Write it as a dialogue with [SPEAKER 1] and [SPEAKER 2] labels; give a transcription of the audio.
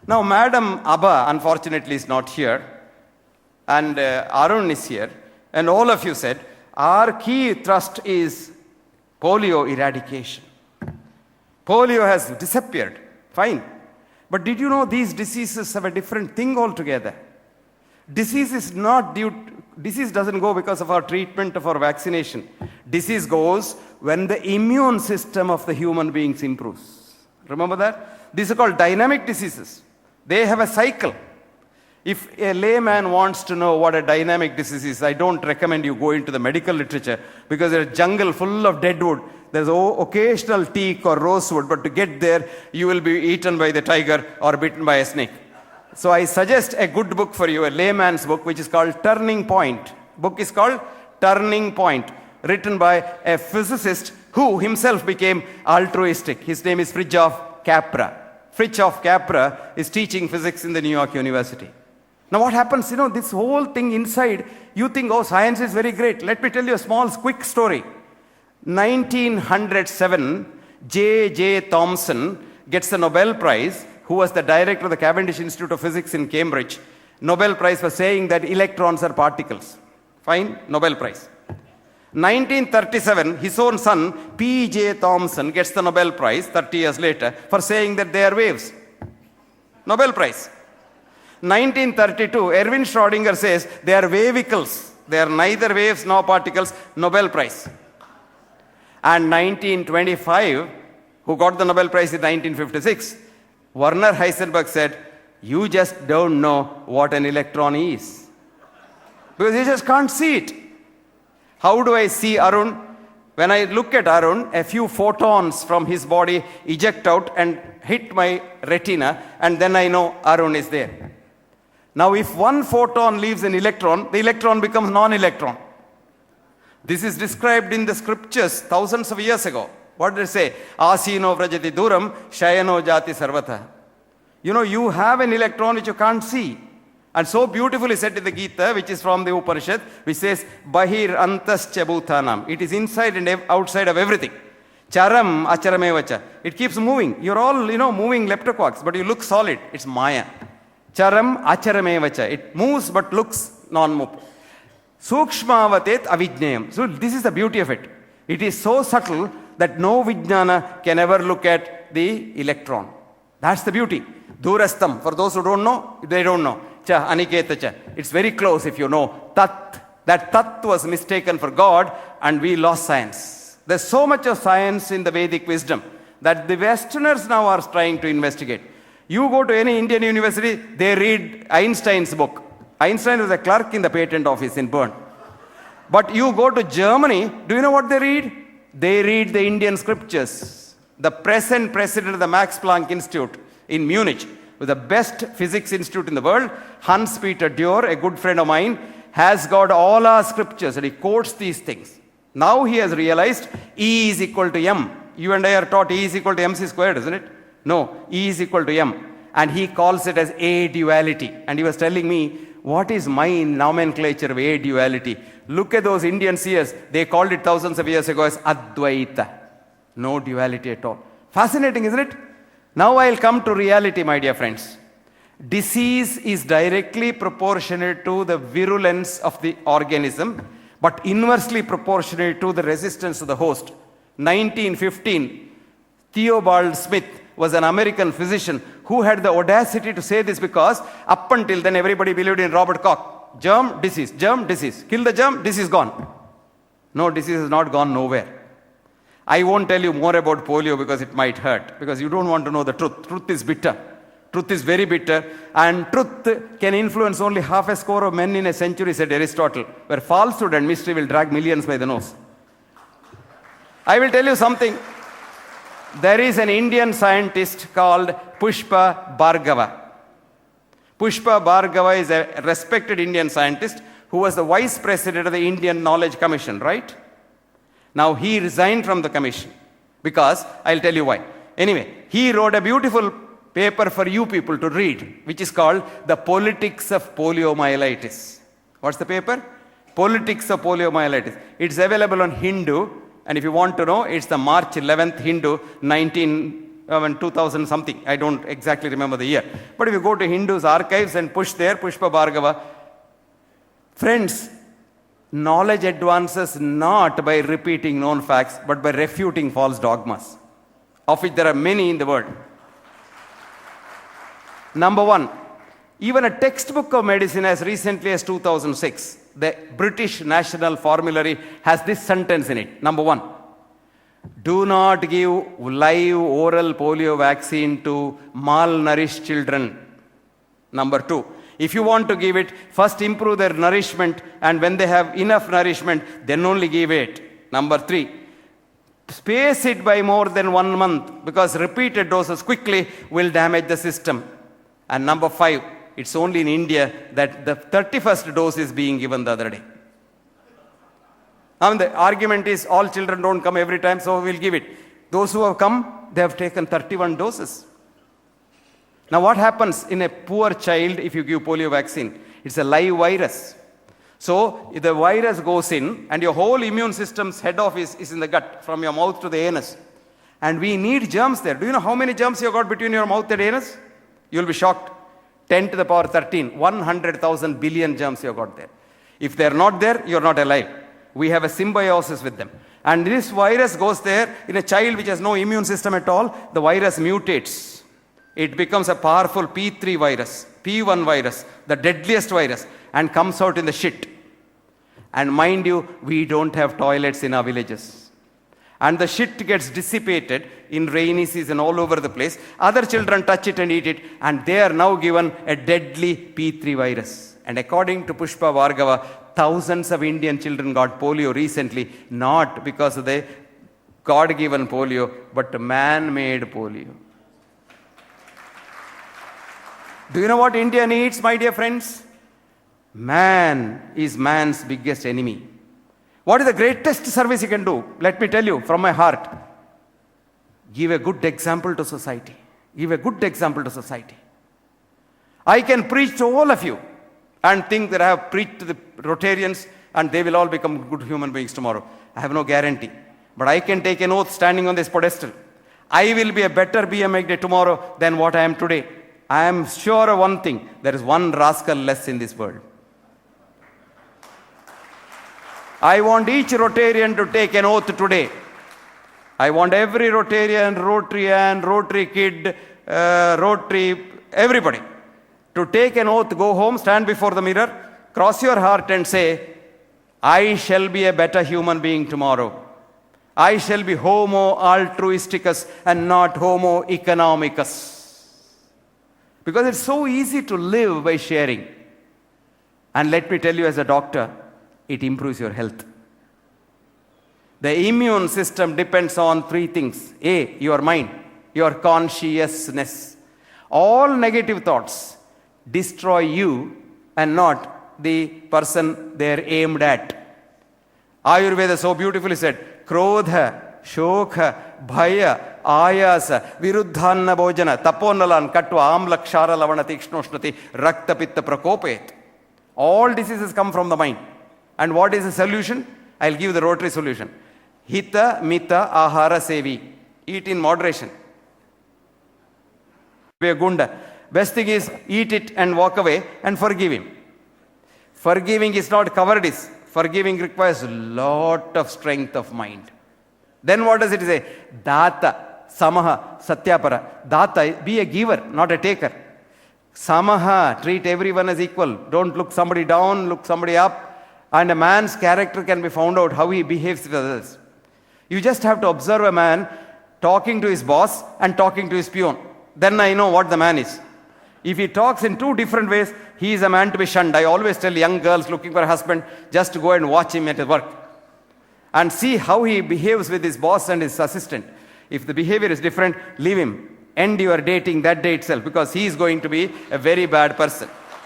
[SPEAKER 1] Now, Madam Abba, unfortunately, is not here, and Arun is here, and all of you said, our key thrust is polio eradication. Polio has disappeared. Fine. But did you know these diseases have a different thing altogether? Disease doesn't go because of our treatment or our vaccination. Disease goes when the immune system of the human beings improves. Remember that? These are called dynamic diseases. They have a cycle. If a layman wants to know what a dynamic disease is, I don't recommend you go into the medical literature because there's a jungle full of dead wood. There's occasional teak or rosewood, but to get there, you will be eaten by the tiger or bitten by a snake. So I suggest a good book for you, a layman's book, which is called Turning Point. Book is called Turning Point, written by a physicist who himself became altruistic. His name is Fritjof Capra. Fritjof Capra is teaching physics in the New York University. Now what happens, this whole thing inside, you think, oh, science is very great. Let me tell you a small, quick story. 1907, J. Thomson gets the Nobel Prize, who was the director of the Cavendish Institute of Physics in Cambridge. Nobel Prize for saying that electrons are particles. Fine, Nobel Prize. 1937, his own son, P.J. Thomson, gets the Nobel Prize 30 years later for saying that they are waves. Nobel Prize. 1932, Erwin Schrödinger says they are wavicles. They are neither waves nor particles. Nobel Prize. And 1925, who got the Nobel Prize in 1956, Werner Heisenberg said, you just don't know what an electron is. Because you just can't see it. How do I see Arun? When I look at Arun, a few photons from his body eject out and hit my retina, and then I know Arun is there. Now, if one photon leaves an electron, the electron becomes non-electron. This is described in the scriptures thousands of years ago. What did it say? Asino vrajati duram, shayano jati sarvata. You have an electron which you can't see. And so beautifully said in the Gita, which is from the Upanishad, which says, Bahir antascha bhutanam. It is inside and outside of everything. Charam acharamevacha. It keeps moving. You're all, moving leptoquarks, but you look solid. It's Maya. Charam acharamevacha. It moves but looks non-move. Sukshmavatet avijnayam. So this is the beauty of it. It is so subtle that no vijnana can ever look at the electron. That's the beauty. Durastam. For those who don't know, they don't know. Cha, aniketa cha. It's very close if you know. Tat. That tat was mistaken for God and we lost science. There's so much of science in the Vedic wisdom that the Westerners now are trying to investigate. You go to any Indian university, they read Einstein's book. Einstein was a clerk in the patent office in Bern. But you go to Germany, do you know what they read? They read the Indian scriptures. The present president of the Max Planck Institute in Munich, the best physics institute in the world, Hans-Peter Dürr, a good friend of mine, has got all our scriptures and he quotes these things. Now he has realized E is equal to M. You and I are taught E is equal to MC squared, isn't it? No, E is equal to M. And he calls it as A duality. And he was telling me, what is my nomenclature of A duality? Look at those Indian seers. They called it thousands of years ago as Advaita. No duality at all. Fascinating, isn't it? Now I'll come to reality, my dear friends. Disease is directly proportionate to the virulence of the organism, but inversely proportionate to the resistance of the host. 1915, Theobald Smith was an American physician who had the audacity to say this because up until then everybody believed in Robert Koch. Germ, disease, kill the germ, disease gone. No, disease has not gone nowhere. I won't tell you more about polio because it might hurt, because you don't want to know the truth. Truth is bitter. Truth is very bitter, and truth can influence only half a score of men in a century, said Aristotle, where falsehood and mystery will drag millions by the nose. I will tell you something. There is an Indian scientist called Pushpa Bhargava. Pushpa Bhargava is a respected Indian scientist who was the vice president of the Indian Knowledge Commission, right? Now he resigned from the commission because, I'll tell you why. Anyway, he wrote a beautiful paper for you people to read, which is called The Politics of Poliomyelitis. What's the paper? Politics of Poliomyelitis. It's available on Hindu, and if you want to know, it's the March 11th Hindu, 19 when 2000 something, I don't exactly remember the year. But if you go to Hindus' archives and push there, Pushpa Bhargava, friends, knowledge advances not by repeating known facts, but by refuting false dogmas, of which there are many in the world. Number one, even a textbook of medicine as recently as 2006, the British National Formulary has this sentence in it. Number one, do not give live oral polio vaccine to malnourished children. Number two, if you want to give it, first improve their nourishment, and when they have enough nourishment, then only give it. Number three, space it by more than 1 month, because repeated doses quickly will damage the system. And number five, it's only in India that the 31st dose is being given the other day. The argument is all children don't come every time, so we'll give it. Those who have come, they have taken 31 doses. Now what happens in a poor child if you give polio vaccine? It's a live virus. So if the virus goes in and your whole immune system's head office is in the gut, from your mouth to the anus. And we need germs there. Do you know how many germs you got between your mouth and anus? You'll be shocked. 10 to the power 13, 100,000 billion germs you got there. If they're not there, you're not alive. We have a symbiosis with them. And this virus goes there in a child which has no immune system at all. The virus mutates. It becomes a powerful P3 virus, P1 virus, the deadliest virus, and comes out in the shit. And mind you, we don't have toilets in our villages. And the shit gets dissipated in rainy season all over the place. Other children touch it and eat it, and they are now given a deadly P3 virus. And according to Pushpa Bhargava, thousands of Indian children got polio recently, not because of the God-given polio, but man-made polio. Do you know what India needs, my dear friends? Man is man's biggest enemy. What is the greatest service you can do? Let me tell you from my heart. Give a good example to society. Give a good example to society. I can preach to all of you and think that I have preached to the Rotarians and they will all become good human beings tomorrow. I have no guarantee. But I can take an oath standing on this pedestal. I will be a better BM Hegde tomorrow than what I am today. I am sure of one thing. There is one rascal less in this world. I want each Rotarian to take an oath today. I want every Rotarian, Rotary kid, Rotary, everybody to take an oath, go home, stand before the mirror, cross your heart and say, I shall be a better human being tomorrow. I shall be homo altruisticus and not homo economicus. Because it's so easy to live by sharing. And let me tell you as a doctor, it improves your health. The immune system depends on three things. A, your mind, your consciousness. All negative thoughts destroy you and not the person they're aimed at. Ayurveda so beautifully said, Krodha, Shokha, Bhaya, Ayasa, Viruddhanna Bhojana, Taponalan, Katva, Amla, Kshara, Lavana, Tikshnoshnati, Rakta, Pitta, Prakopet. All diseases come from the mind. And what is the solution? I'll give the Rotary solution. Hita, Mita, Ahara, Sevi. Eat in moderation. Be a gunda. Best thing is eat it and walk away and forgive him. Forgiving is not cowardice. Forgiving requires a lot of strength of mind. Then what does it say? Data, Samaha, Satyapara. Data, be a giver, not a taker. Samaha, treat everyone as equal. Don't look somebody down, look somebody up. And a man's character can be found out how he behaves with others. You just have to observe a man talking to his boss and talking to his peon. Then I know what the man is. If he talks in two different ways, he is a man to be shunned. I always tell young girls looking for a husband, just to go and watch him at his work. And see how he behaves with his boss and his assistant. If the behavior is different, leave him. End your dating that day itself, because he is going to be a very bad person.